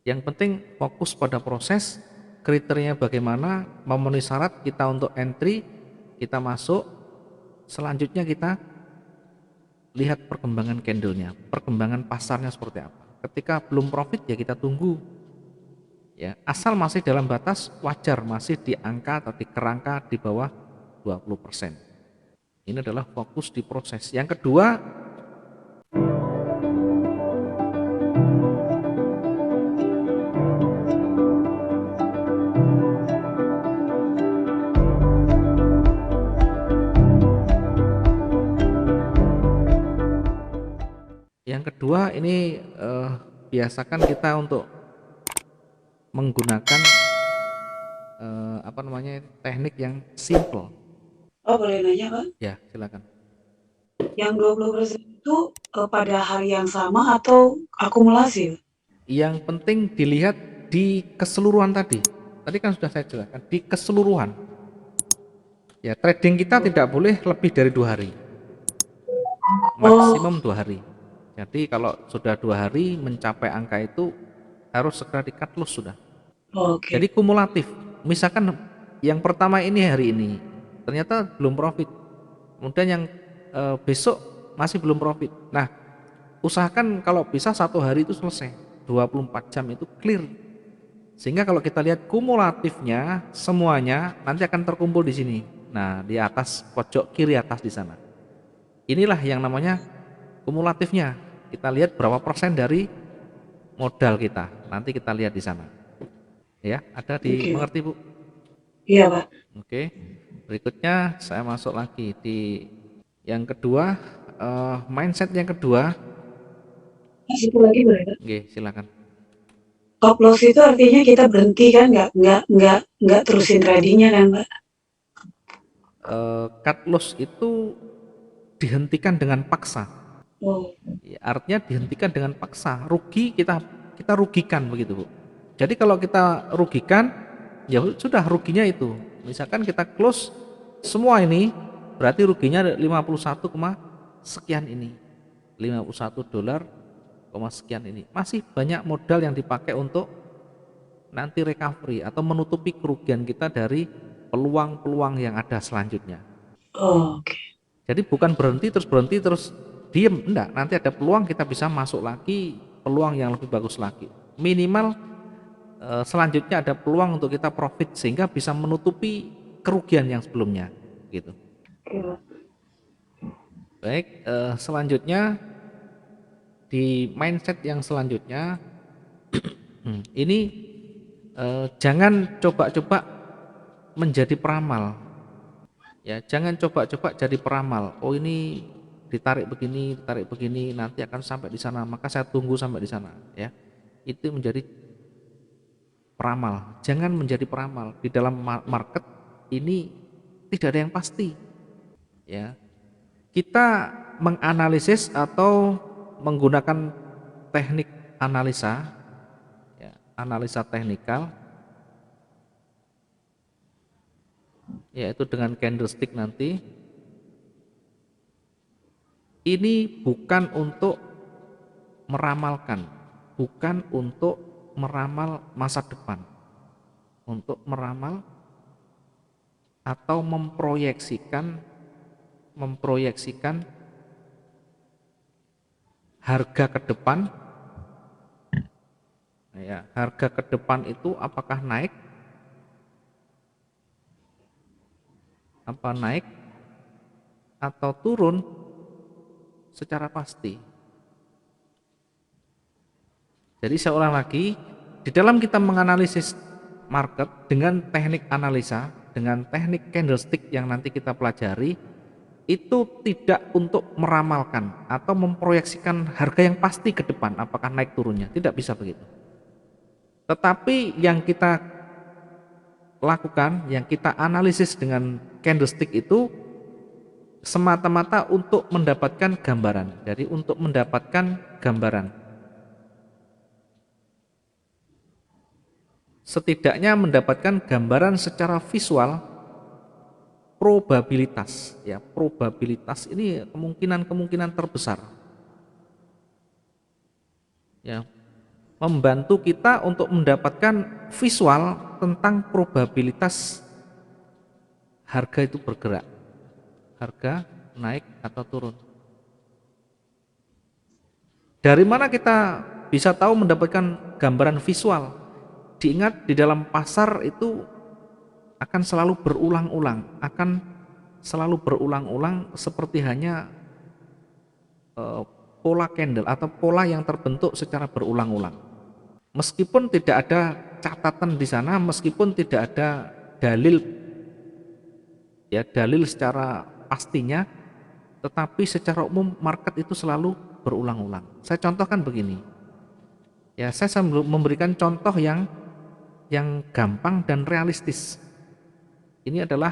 Yang penting fokus pada proses, kriteria bagaimana, memenuhi syarat kita untuk entry, kita masuk, selanjutnya kita lihat perkembangan candlenya, perkembangan pasarnya seperti apa. Ketika belum profit ya kita tunggu, ya asal masih dalam batas wajar, masih di angka atau di kerangka di bawah 20%. Ini adalah fokus di proses. Yang kedua, ini biasakan kita untuk menggunakan teknik yang simple. Oh, boleh nanya, Pak? Ya, silakan. Yang 20% itu pada hari yang sama atau akumulasi? Yang penting dilihat di keseluruhan tadi. Tadi kan sudah saya jelaskan di keseluruhan. Ya, trading kita tidak boleh lebih dari 2 hari, Oh, maksimum 2 hari. Jadi kalau sudah 2 hari mencapai angka itu harus segera di cut loss sudah. oke. Jadi kumulatif. Misalkan yang pertama ini hari ini ternyata belum profit, kemudian yang besok masih belum profit. Nah, usahakan kalau bisa 1 hari itu selesai, 24 jam itu clear. Sehingga kalau kita lihat kumulatifnya semuanya nanti akan terkumpul di sini. Nah, di atas pojok kiri atas di sana. Inilah yang namanya kumulatifnya. Kita lihat berapa persen dari modal kita. Nanti kita lihat di sana. Ya, ada di Oke, Pak. mengerti, Bu? Iya, Pak. Oke. Berikutnya saya masuk lagi di yang kedua, mindset yang kedua. Mas, itu lagi boleh, Pak? Oke, silakan. Stop loss itu artinya kita berhenti kan, nggak terusin tradingnya kan, Pak? Cut loss itu dihentikan dengan paksa. Oh, Ya, artinya dihentikan dengan paksa, rugi kita rugikan begitu, Bu. Jadi kalau kita rugikan ya sudah, ruginya itu. Misalkan kita close semua ini berarti ruginya 51, sekian ini. 51 dolar, sekian ini. Masih banyak modal yang dipakai untuk nanti recovery atau menutupi kerugian kita dari peluang-peluang yang ada selanjutnya. oke. Jadi bukan berhenti terus diem, enggak. Nanti ada peluang kita bisa masuk lagi, peluang yang lebih bagus lagi. Minimal selanjutnya ada peluang untuk kita profit sehingga bisa menutupi kerugian yang sebelumnya, gitu. Oke, Pak. Baik, selanjutnya di mindset yang selanjutnya, ini jangan coba-coba menjadi peramal. Ya, jangan coba-coba jadi peramal. Oh, ini ditarik begini, nanti akan sampai di sana, maka saya tunggu sampai di sana, ya. Itu menjadi peramal. Jangan menjadi peramal. Di dalam market ini tidak ada yang pasti, ya. Kita menganalisis atau menggunakan teknik analisa, ya, analisa teknikal, yaitu dengan candlestick nanti. Ini bukan untuk meramalkan, bukan untuk meramal masa depan, untuk meramal atau memproyeksikan harga ke depan. Nah, ya, harga ke depan itu apakah naik, naik atau turun secara pasti. Jadi saya ulang lagi, di dalam kita menganalisis market dengan teknik analisa, dengan teknik candlestick yang nanti kita pelajari, itu tidak untuk meramalkan atau memproyeksikan harga yang pasti ke depan apakah naik turunnya, tidak bisa begitu. Tetapi yang kita lakukan, yang kita analisis dengan candlestick itu semata-mata untuk mendapatkan gambaran. Jadi untuk mendapatkan gambaran, setidaknya mendapatkan gambaran secara visual probabilitas, ya. Probabilitas ini kemungkinan terbesar, ya. membantu kita untuk mendapatkan visual tentang probabilitas harga itu bergerak, harga naik atau turun. Dari mana kita bisa tahu mendapatkan gambaran visual? Diingat, di dalam pasar itu akan selalu berulang-ulang seperti hanya pola candle atau pola yang terbentuk secara berulang-ulang. Meskipun tidak ada catatan di sana, meskipun tidak ada dalil secara pastinya, tetapi secara umum market itu selalu berulang-ulang. Saya contohkan begini. Ya, saya sambil memberikan contoh yang gampang dan realistis. Ini adalah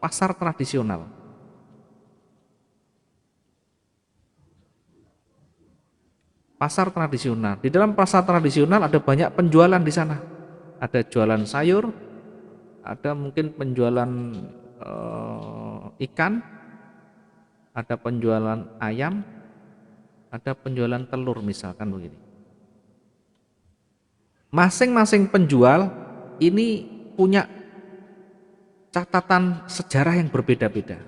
pasar tradisional. Pasar tradisional. Di dalam pasar tradisional ada banyak penjualan di sana. Ada jualan sayur, ada mungkin penjualan ikan, ada penjualan ayam, ada penjualan telur misalkan begini. Masing-masing penjual ini punya catatan sejarah yang berbeda-beda,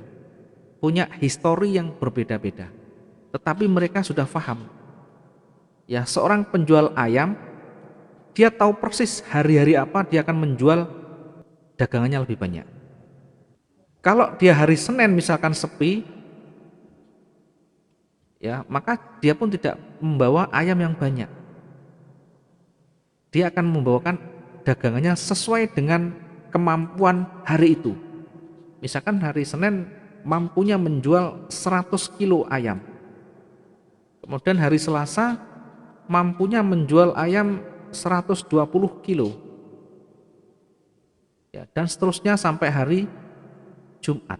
punya histori yang berbeda-beda. Tetapi mereka sudah paham. Ya, seorang penjual ayam, dia tahu persis hari-hari apa dia akan menjual dagangannya lebih banyak. Kalau dia hari Senin misalkan sepi, ya, maka dia pun tidak membawa ayam yang banyak. Dia akan membawakan dagangannya sesuai dengan kemampuan hari itu. Misalkan hari Senin mampunya menjual 100 kilo ayam. Kemudian hari Selasa mampunya menjual ayam 120 kilo. Ya, dan seterusnya sampai hari Jumat.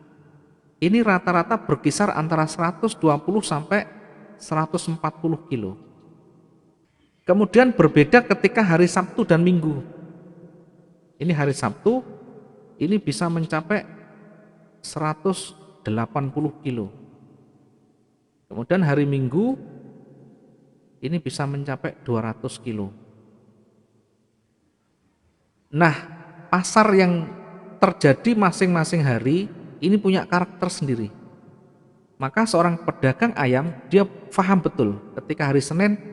Ini rata-rata berkisar antara 120 sampai 140 kilo. Kemudian berbeda ketika hari Sabtu dan Minggu. Ini hari Sabtu, ini bisa mencapai 180 kilo. Kemudian hari Minggu, ini bisa mencapai 200 kilo. Nah, pasar yang terjadi masing-masing hari ini punya karakter sendiri. Maka seorang pedagang ayam, dia paham betul ketika hari Senin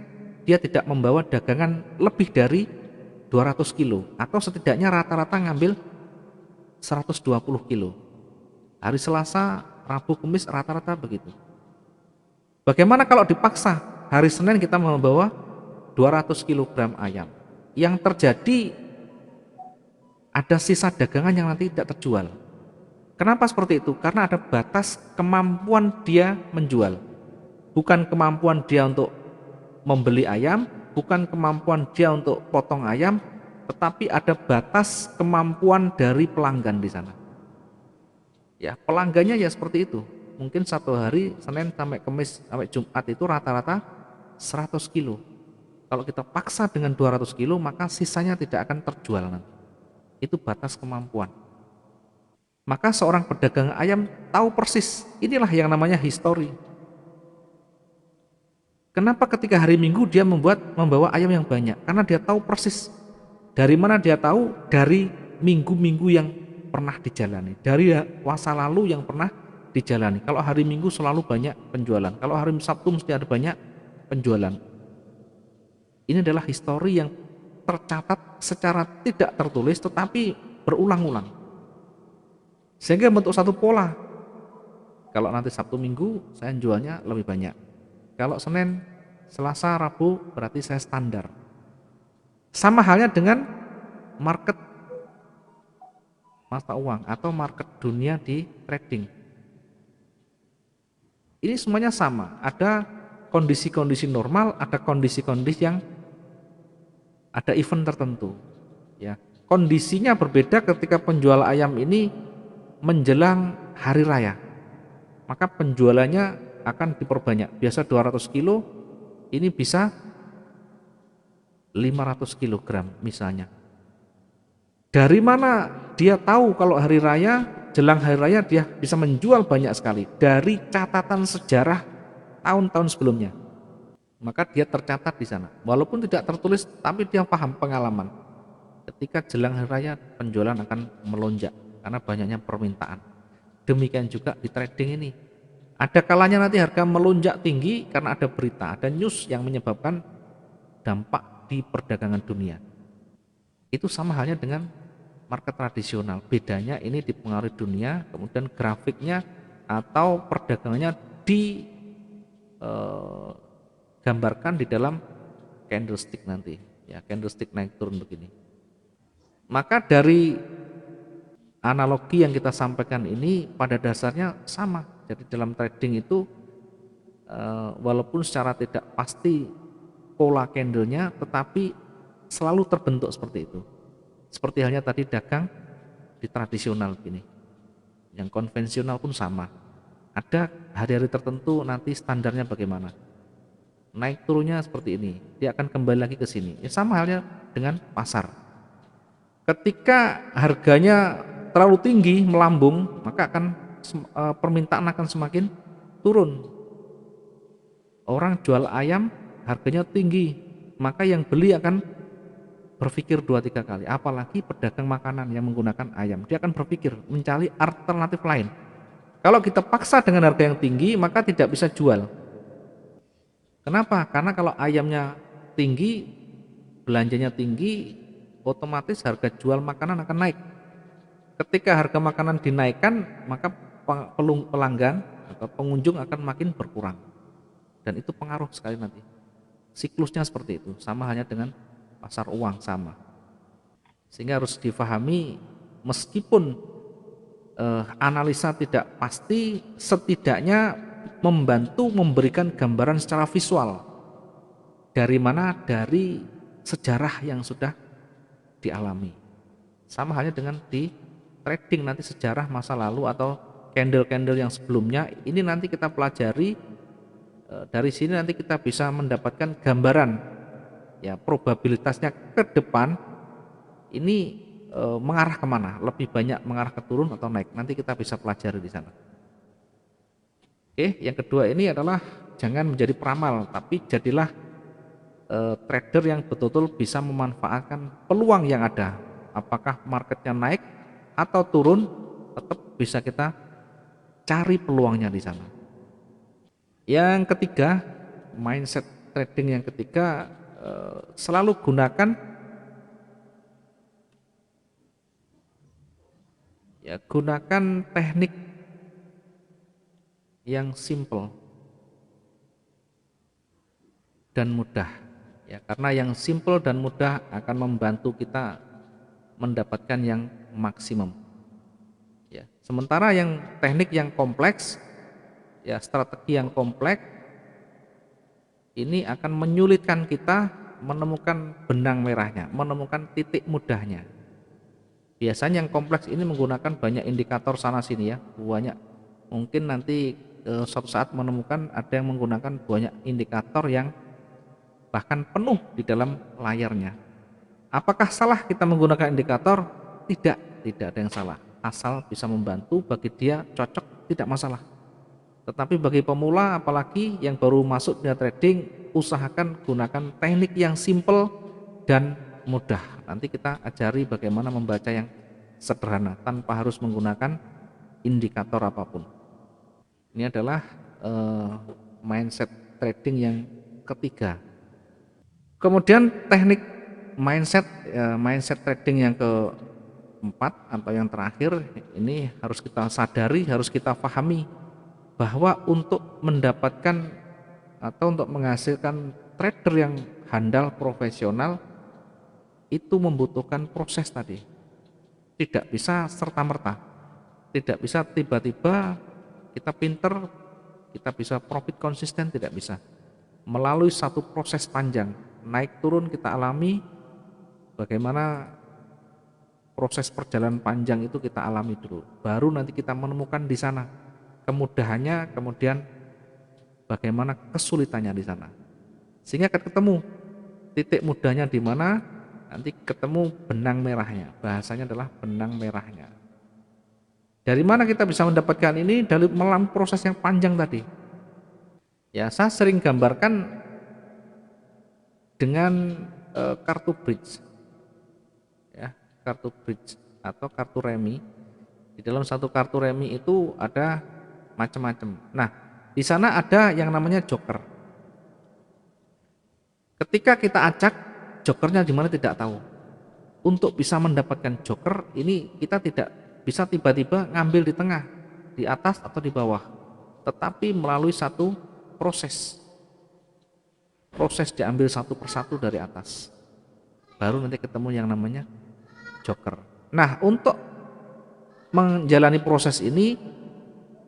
dia tidak membawa dagangan lebih dari 200 kilo atau setidaknya rata-rata ngambil 120 kilo. Hari Selasa, Rabu, Kamis rata-rata begitu. Bagaimana kalau dipaksa hari Senin kita membawa 200 kg ayam? Yang terjadi ada sisa dagangan yang nanti tidak terjual. Kenapa seperti itu? Karena ada batas kemampuan dia menjual. Bukan kemampuan dia untuk membeli ayam, bukan kemampuan dia untuk potong ayam, tetapi ada batas kemampuan dari pelanggan di sana. Ya, pelanggannya ya seperti itu. Mungkin satu hari Senin sampai Kamis sampai Jumat itu rata-rata 100 kilo. Kalau kita paksa dengan 200 kilo, maka sisanya tidak akan terjual nanti. Itu batas kemampuan. Maka seorang pedagang ayam tahu persis, inilah yang namanya histori. Kenapa ketika hari Minggu dia membawa ayam yang banyak? Karena dia tahu persis. Dari mana dia tahu? Dari minggu-minggu yang pernah dijalani, dari masa lalu yang pernah dijalani. Kalau hari Minggu selalu banyak penjualan, kalau hari Sabtu mesti ada banyak penjualan. Ini adalah histori yang tercatat secara tidak tertulis tetapi berulang-ulang, sehingga bentuk satu pola. Kalau nanti Sabtu Minggu saya jualnya lebih banyak, kalau Senin, Selasa, Rabu berarti saya standar. Sama halnya dengan market mata uang atau market dunia di trading. Ini semuanya sama, ada kondisi-kondisi normal, ada kondisi-kondisi yang ada event tertentu. Ya, kondisinya berbeda ketika penjual ayam ini menjelang hari raya. Maka penjualannya akan diperbanyak. Biasa 200 kilo, ini bisa 500 kilogram misalnya. Dari mana dia tahu kalau hari raya, jelang hari raya dia bisa menjual banyak sekali? Dari catatan sejarah tahun-tahun sebelumnya. maka dia tercatat di sana. Walaupun tidak tertulis, tapi dia paham pengalaman. Ketika jelang hari raya, penjualan akan melonjak karena banyaknya permintaan. Demikian juga di trading ini. Ada kalanya nanti harga melonjak tinggi karena ada berita, ada news yang menyebabkan dampak di perdagangan dunia. Itu sama halnya dengan market tradisional. Bedanya ini dipengaruhi dunia, kemudian grafiknya atau perdagangannya digambarkan di dalam candlestick nanti. Ya, candlestick naik turun begini. Maka dari analogi yang kita sampaikan ini pada dasarnya sama. Jadi dalam trading itu walaupun secara tidak pasti pola candlenya, tetapi selalu terbentuk seperti itu. Seperti halnya tadi dagang di tradisional gini. Yang konvensional pun sama. Ada hari-hari tertentu nanti standarnya bagaimana. Naik turunnya seperti ini. Dia akan kembali lagi ke sini. Ya sama halnya dengan pasar. Ketika harganya terlalu tinggi melambung, maka permintaan akan semakin turun. Orang jual ayam harganya tinggi, maka yang beli akan berpikir 2-3 kali. Apalagi pedagang makanan yang menggunakan ayam, dia akan berpikir mencari alternatif lain. Kalau kita paksa dengan harga yang tinggi, maka tidak bisa jual. Kenapa? Karena kalau ayamnya tinggi, belanjanya tinggi, otomatis harga jual makanan akan naik. Ketika harga makanan dinaikkan, maka pelanggan atau pengunjung akan makin berkurang. Dan itu pengaruh sekali nanti. Siklusnya seperti itu, sama halnya dengan pasar uang sama. Sehingga harus difahami, meskipun analisa tidak pasti, setidaknya membantu memberikan gambaran secara visual. Dari mana? Dari sejarah yang sudah dialami. Sama halnya dengan di trading, nanti sejarah masa lalu atau candle-candle yang sebelumnya, ini nanti kita pelajari. Dari sini nanti kita bisa mendapatkan gambaran ya probabilitasnya ke depan ini mengarah kemana, lebih banyak mengarah ke turun atau naik, nanti kita bisa pelajari di sana. Oke, yang kedua ini adalah jangan menjadi peramal, tapi jadilah trader yang betul-betul bisa memanfaatkan peluang yang ada. Apakah marketnya naik atau turun, tetap bisa kita cari peluangnya di sana. Yang ketiga, mindset trading yang ketiga, selalu gunakan teknik yang simple dan mudah. Ya, karena yang simple dan mudah akan membantu kita mendapatkan yang maksimum. Ya, sementara yang teknik yang kompleks, ya strategi yang kompleks ini akan menyulitkan kita menemukan benang merahnya, menemukan titik mudahnya. Biasanya yang kompleks ini menggunakan banyak indikator sana sini ya, banyak. Mungkin nanti suatu saat menemukan ada yang menggunakan banyak indikator yang bahkan penuh di dalam layarnya. Apakah salah kita menggunakan indikator? Tidak ada yang salah. Asal bisa membantu, bagi dia cocok, tidak masalah. Tetapi bagi pemula, apalagi yang baru masuk dunia trading, usahakan gunakan teknik yang simple dan mudah. Nanti kita ajari bagaimana membaca yang sederhana tanpa harus menggunakan indikator apapun. Ini adalah mindset trading yang ketiga. Kemudian teknik mindset trading yang keempat atau yang terakhir, ini harus kita sadari, harus kita pahami bahwa untuk mendapatkan atau untuk menghasilkan trader yang handal profesional itu membutuhkan proses tadi. Tidak bisa serta-merta, tidak bisa tiba-tiba kita pinter, kita bisa profit konsisten, tidak bisa. Melalui satu proses panjang, naik turun kita alami, bagaimana proses perjalanan panjang itu kita alami dulu. Baru nanti kita menemukan di sana kemudahannya, kemudian bagaimana kesulitannya di sana. Sehingga akan ketemu titik mudahnya di mana, nanti ketemu benang merahnya. Bahasanya adalah benang merahnya. Dari mana kita bisa mendapatkan ini? Dari melalui proses yang panjang tadi. Ya, saya sering gambarkan dengan kartu bridge, ya, kartu bridge atau kartu remi. Di dalam satu kartu remi itu ada macam-macam. Nah, di sana ada yang namanya joker. Ketika kita acak, jokernya di mana tidak tahu. Untuk bisa mendapatkan joker ini kita tidak bisa tiba-tiba ngambil di tengah, di atas atau di bawah, tetapi melalui satu proses. Proses diambil satu persatu dari atas. Baru nanti ketemu yang namanya joker. Nah, untuk menjalani proses ini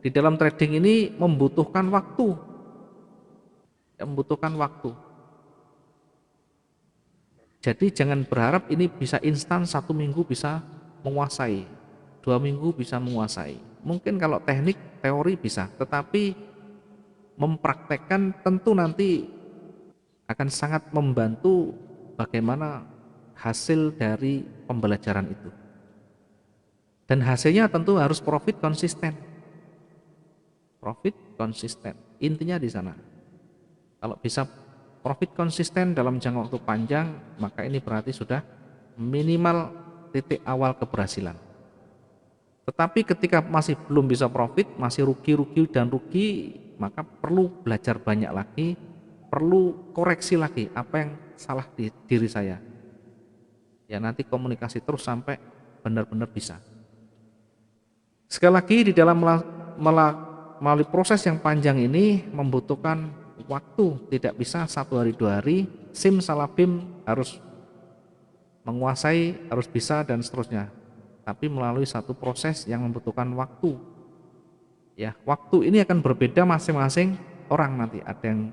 di dalam trading ini membutuhkan waktu. Membutuhkan waktu. Jadi jangan berharap ini bisa instan, 1 minggu bisa menguasai, 2 minggu bisa menguasai. Mungkin kalau teknik, teori bisa, tetapi mempraktekkan tentu nanti akan sangat membantu bagaimana hasil dari pembelajaran itu. Dan hasilnya tentu harus profit konsisten. Profit konsisten, intinya di sana. Kalau bisa profit konsisten dalam jangka waktu panjang, maka ini berarti sudah minimal titik awal keberhasilan. Tetapi ketika masih belum bisa profit, masih rugi dan rugi, maka perlu belajar banyak lagi, perlu koreksi lagi apa yang salah di diri saya. Ya, nanti komunikasi terus sampai benar-benar bisa. Sekali lagi, di dalam melalui proses yang panjang ini membutuhkan waktu, tidak bisa 1 hari 2 hari, simsalabim harus menguasai, harus bisa dan seterusnya. Tapi melalui satu proses yang membutuhkan waktu. Ya, waktu ini akan berbeda masing-masing orang nanti. Ada yang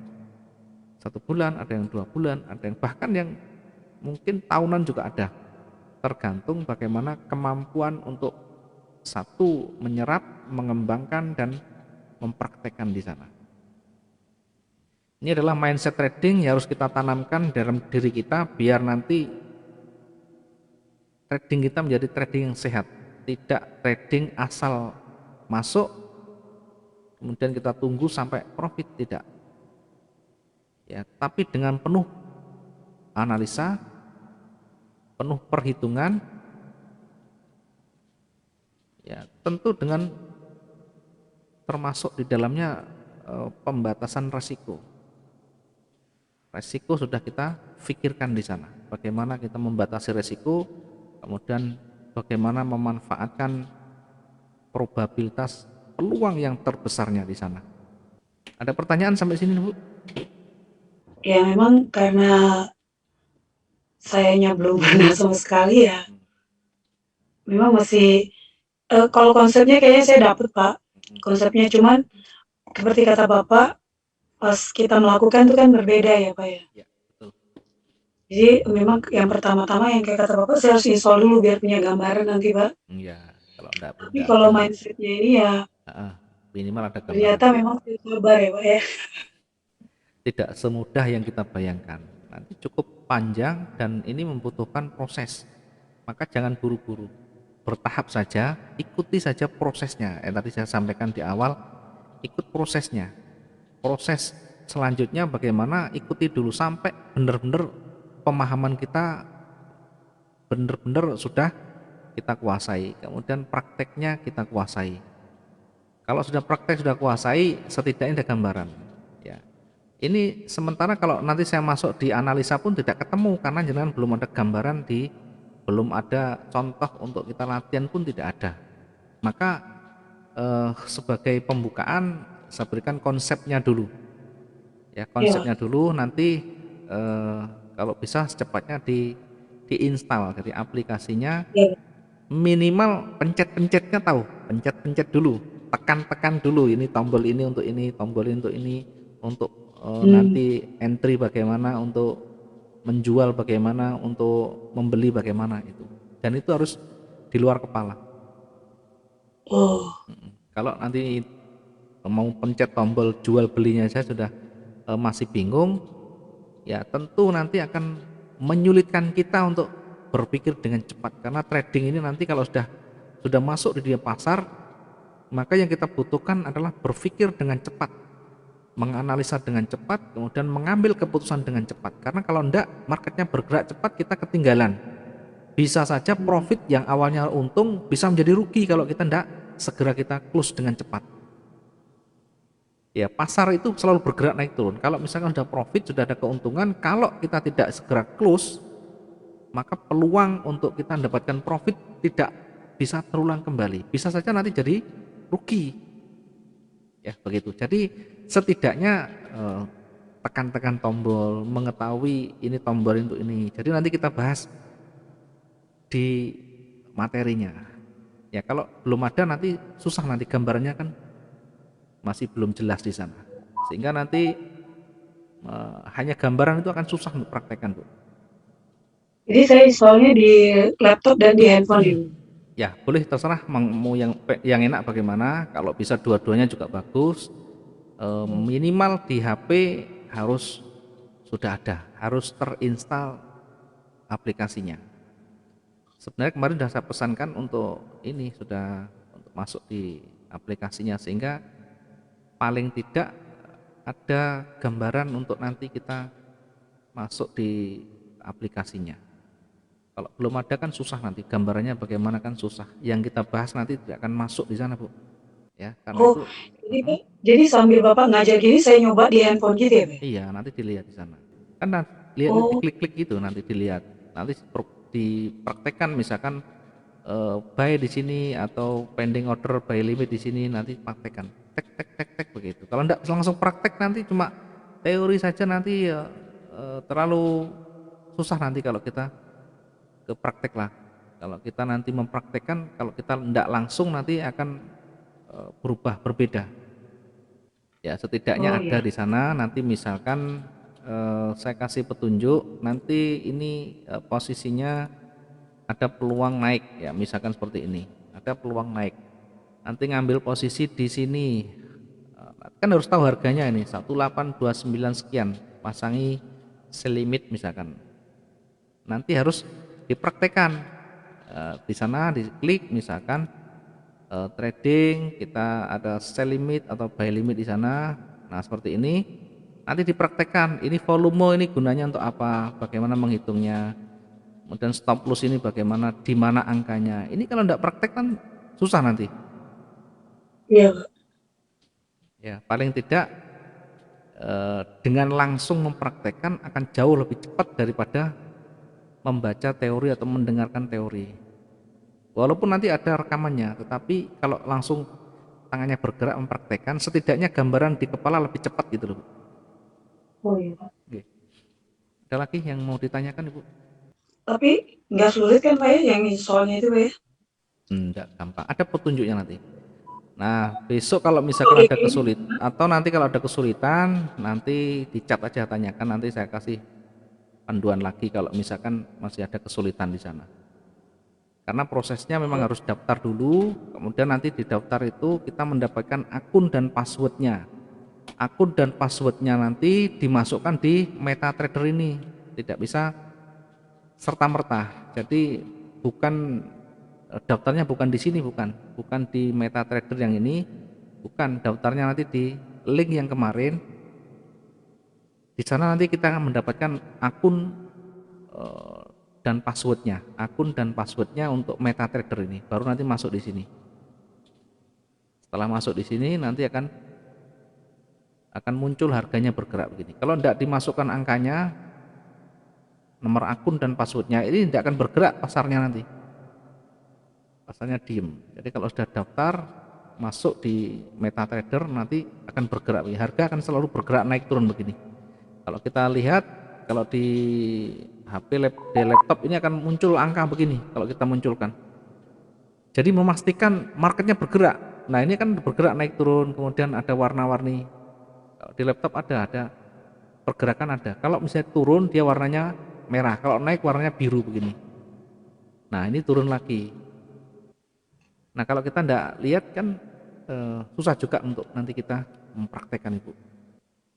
1 bulan, ada yang 2 bulan, ada yang bahkan yang mungkin tahunan juga ada. Tergantung bagaimana kemampuan untuk satu menyerap, mengembangkan dan mempraktekkan di sana. Ini adalah mindset trading yang harus kita tanamkan dalam diri kita biar nanti trading kita menjadi trading yang sehat, tidak trading asal masuk kemudian kita tunggu sampai profit, tidak. Ya, tapi dengan penuh analisa, penuh perhitungan, ya tentu dengan termasuk di dalamnya pembatasan resiko. Resiko sudah kita pikirkan di sana. Bagaimana kita membatasi resiko, kemudian bagaimana memanfaatkan probabilitas peluang yang terbesarnya di sana. Ada pertanyaan sampai sini, Bu? Ya memang karena sayanya belum pernah sama sekali ya, memang masih kalau konsepnya kayaknya saya dapet Pak, konsepnya cuman seperti kata Bapak, pas kita melakukan itu kan berbeda ya Pak ya. Ya, betul. Jadi memang yang pertama-tama yang kayak kata Bapak saya harus install dulu biar punya gambaran nanti Pak. Iya, kalau Tapi enggak kalau ada, mindsetnya ini ya minimal ada gambaran. ternyata memang harus sabar ya Pak ya. Tidak semudah yang kita bayangkan. Nanti cukup panjang dan ini membutuhkan proses. Maka jangan buru-buru. Bertahap saja, ikuti saja prosesnya. Tadi saya sampaikan di awal, ikut prosesnya. Proses selanjutnya bagaimana, ikuti dulu sampai benar-benar pemahaman kita benar-benar sudah kita kuasai. Kemudian prakteknya kita kuasai. Kalau sudah praktek, sudah kuasai, setidaknya ada gambaran. Ya. Ini sementara kalau nanti saya masuk di analisa pun tidak ketemu karena jangan belum ada gambaran belum ada contoh untuk kita latihan pun tidak ada. Maka sebagai pembukaan saya berikan konsepnya dulu. Ya, Iya. konsepnya dulu nanti kalau bisa secepatnya diinstal dari aplikasinya, Iya. minimal pencet-pencetnya tahu, pencet-pencet dulu, tekan-tekan dulu ini tombol ini untuk ini, tombol ini untuk ini, untuk Hmm. nanti entry bagaimana, untuk menjual bagaimana, untuk membeli bagaimana itu. Dan itu harus di luar kepala. Oh. Kalau nanti mau pencet tombol jual belinya saya sudah masih bingung, ya tentu nanti akan menyulitkan kita untuk berpikir dengan cepat karena trading ini nanti kalau sudah masuk di dunia pasar, maka yang kita butuhkan adalah berpikir dengan cepat, menganalisa dengan cepat, kemudian mengambil keputusan dengan cepat. Karena kalau enggak, marketnya bergerak cepat, kita ketinggalan. Bisa saja profit yang awalnya untung bisa menjadi rugi kalau kita enggak segera kita close dengan cepat. Ya, pasar itu selalu bergerak naik turun. Kalau misalkan sudah profit, sudah ada keuntungan, kalau kita tidak segera close, maka peluang untuk kita mendapatkan profit tidak bisa terulang kembali. Bisa saja nanti jadi rugi. Ya, begitu. Jadi setidaknya tekan-tekan tombol, mengetahui ini tombol untuk ini. Jadi nanti kita bahas di materinya. Ya, kalau belum ada nanti susah, nanti gambarnya kan masih belum jelas di sana, sehingga nanti hanya gambaran itu akan susah untuk praktekkan, Bu. Jadi saya installnya di laptop dan di handphone ya, Bu? Ya, boleh terserah mau yang enak bagaimana. Kalau bisa dua-duanya juga bagus. Minimal di HP harus sudah ada, harus terinstall aplikasinya. Sebenarnya kemarin sudah saya pesankan untuk ini, sudah untuk masuk di aplikasinya, sehingga paling tidak ada gambaran untuk nanti kita masuk di aplikasinya. Kalau belum ada kan susah, nanti gambarannya bagaimana kan susah. Yang kita bahas nanti tidak akan masuk di sana, Bu. Ya, karena Oh, itu jadi sambil Bapak ngajar gini saya nyoba di handphone gitu ya, Pak? iya, nanti dilihat di sana. Kan lihat, Oh, diklik-klik gitu nanti dilihat. Nanti dipraktekkan, misalkan buy di sini atau pending order buy limit di sini, nanti praktekkan. Tek tek tek tek begitu. Kalau enggak langsung praktek nanti cuma teori saja, nanti terlalu susah nanti kalau kita ke praktek lah. Kalau kita nanti mempraktekkan, kalau kita enggak langsung nanti akan berubah, berbeda. Ya, setidaknya oh ada ya. di sana. Nanti misalkan saya kasih petunjuk, nanti ini posisinya ada peluang naik, ya misalkan seperti ini, ada peluang naik, nanti ngambil posisi di sini. Kan harus tahu harganya ini 1829 sekian, pasangi sell limit misalkan, nanti harus dipraktekkan. Di sana diklik misalkan trading, kita ada sell limit atau buy limit di sana. Nah, seperti ini nanti dipraktekkan, ini volume ini gunanya untuk apa, bagaimana menghitungnya, kemudian stop loss ini bagaimana, di mana angkanya. Ini kalau tidak praktek kan susah nanti. Iya, Pak. Ya, paling tidak dengan langsung mempraktekkan akan jauh lebih cepat daripada membaca teori atau mendengarkan teori. Walaupun nanti ada rekamannya, tetapi kalau langsung tangannya bergerak mempraktekkan, setidaknya gambaran di kepala lebih cepat gitu loh. Oh iya, Pak. Oke. Ada lagi yang mau ditanyakan, Ibu? Tapi nggak sulit kan, Pak ya, yang installnya itu, Pak ya? Enggak gampang, ada petunjuknya nanti. Nah, besok kalau Oh, misalkan ada kesulitan, atau nanti kalau ada kesulitan, nanti di chat aja, tanyakan, nanti saya kasih panduan lagi kalau misalkan masih ada kesulitan di sana. Karena prosesnya memang harus daftar dulu, kemudian nanti di daftar itu kita mendapatkan akun dan passwordnya. Akun dan passwordnya nanti dimasukkan di MetaTrader ini, tidak bisa serta-merta. Jadi bukan daftarnya bukan di sini, bukan di MetaTrader yang ini, bukan, daftarnya nanti di link yang kemarin. Di sana nanti kita akan mendapatkan akun eh, dan passwordnya, untuk MetaTrader ini, baru nanti masuk di sini. Setelah masuk di sini nanti akan muncul harganya bergerak begini. Kalau tidak dimasukkan angkanya, nomor akun dan passwordnya, ini tidak akan bergerak pasarnya nanti. Pasarnya diem. Jadi kalau sudah daftar masuk di MetaTrader nanti akan bergerak. Harga akan selalu bergerak naik turun begini. Kalau kita lihat, kalau di HP di laptop ini akan muncul angka begini kalau kita munculkan. Jadi memastikan marketnya bergerak. Nah, ini kan bergerak naik turun, kemudian ada warna-warni. Kalau di laptop ada pergerakan ada. Kalau misalnya turun dia warnanya merah, kalau naik warnanya biru begini. Nah, ini turun lagi. Nah, kalau kita tidak lihat kan susah juga untuk nanti kita mempraktekkan, Ibu.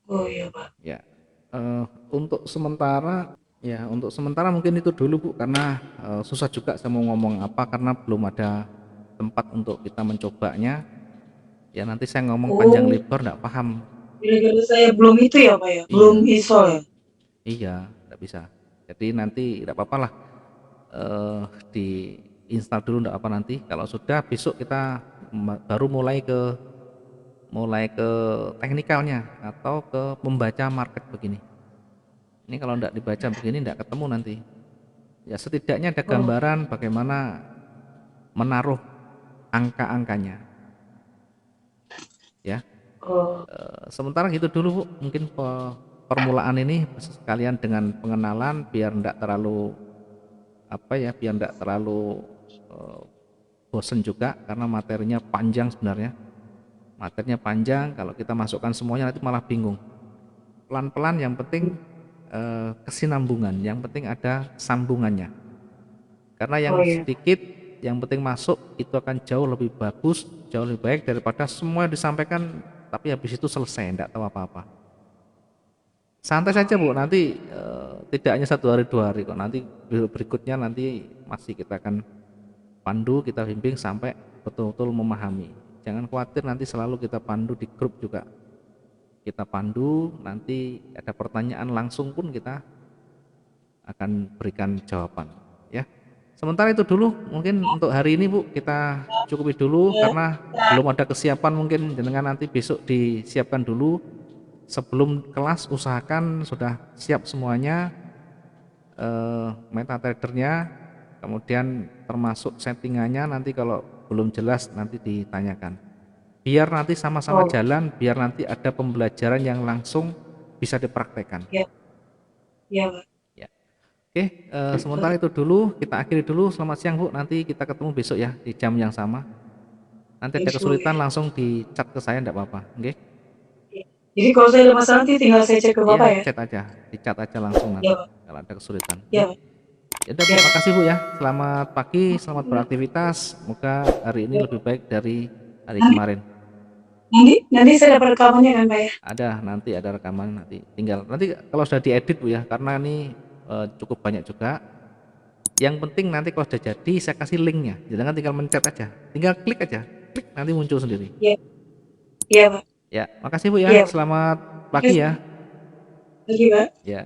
Oh iya, Pak. Ya, untuk sementara, ya untuk sementara mungkin itu dulu, Bu, karena susah juga saya mau ngomong apa karena belum ada tempat untuk kita mencobanya. Ya nanti saya ngomong panjang Oh, lebar tidak paham Gara-gara saya belum itu ya, Pak, ya? Belum Iya, install ya? iya, nggak bisa. Jadi nanti nggak apa-apa lah, diinstal dulu nggak apa nanti. Kalau sudah besok kita baru mulai ke teknikalnya atau ke membaca market begini. Ini kalau nggak dibaca begini nggak ketemu nanti. Ya setidaknya ada Oh, gambaran bagaimana menaruh angka-angkanya, ya. oh, Sementara gitu dulu Bu, mungkin permulaan ini sekalian dengan pengenalan biar nggak terlalu apa ya, biar nggak terlalu eh, bosen juga karena materinya panjang sebenarnya. Materinya panjang, kalau kita masukkan semuanya nanti malah bingung. Pelan-pelan yang penting kesinambungan, yang penting ada sambungannya. Karena yang oh ya. sedikit, yang penting masuk itu akan jauh lebih bagus, jauh lebih baik daripada semua yang disampaikan tapi habis itu selesai, enggak tahu apa-apa. Santai saja Bu, nanti tidak hanya 1 hari 2 hari kok. Nanti berikutnya nanti masih kita akan pandu, kita bimbing sampai betul-betul memahami. Jangan khawatir, nanti selalu kita pandu di grup juga. Kita pandu, nanti ada pertanyaan langsung pun kita akan berikan jawaban, ya. Sementara itu dulu mungkin untuk hari ini Bu, kita cukupi dulu Ya, karena belum ada kesiapan, mungkin jenengan nanti besok disiapkan dulu. Sebelum kelas usahakan sudah siap semuanya, MetaTrader-nya, kemudian termasuk settingannya, nanti kalau belum jelas nanti ditanyakan. Biar nanti sama-sama oh, jalan, biar nanti ada pembelajaran yang langsung bisa dipraktekkan. ya, ya, Pak. Ya. Oke, sementara itu dulu kita akhiri dulu. Selamat siang Bu. Nanti kita ketemu besok ya di jam yang sama. Nanti ada Thanks, Bu, kesulitan ya. langsung di chat ke saya, enggak apa-apa. Oke? Ya. Jadi kalau saya ada masalah nanti tinggal saya cek ke Iya, Bapak ya? chat aja, di chat aja langsung Ya, nanti Pak. kalau ada kesulitan. Oke? Ya, Pak. Ya udah Bu, Ya, makasih Bu ya. Selamat pagi, selamat beraktivitas. Semoga hari ini ya, lebih Pak. baik dari hari Nanti, kemarin. nanti saya dapat rekamannya kan, Pak ya? Nanti ada rekaman nanti. Tinggal nanti kalau sudah diedit Bu ya, karena ini cukup banyak juga. Yang penting nanti kalau sudah jadi saya kasih linknya. Jangan tinggal mencet aja. Tinggal klik aja. Klik nanti muncul sendiri. Iya, iya, Pak. Ya, makasih Bu ya. Iya, Pak. Selamat pagi Makasih ya. lagi, Pak. Ya.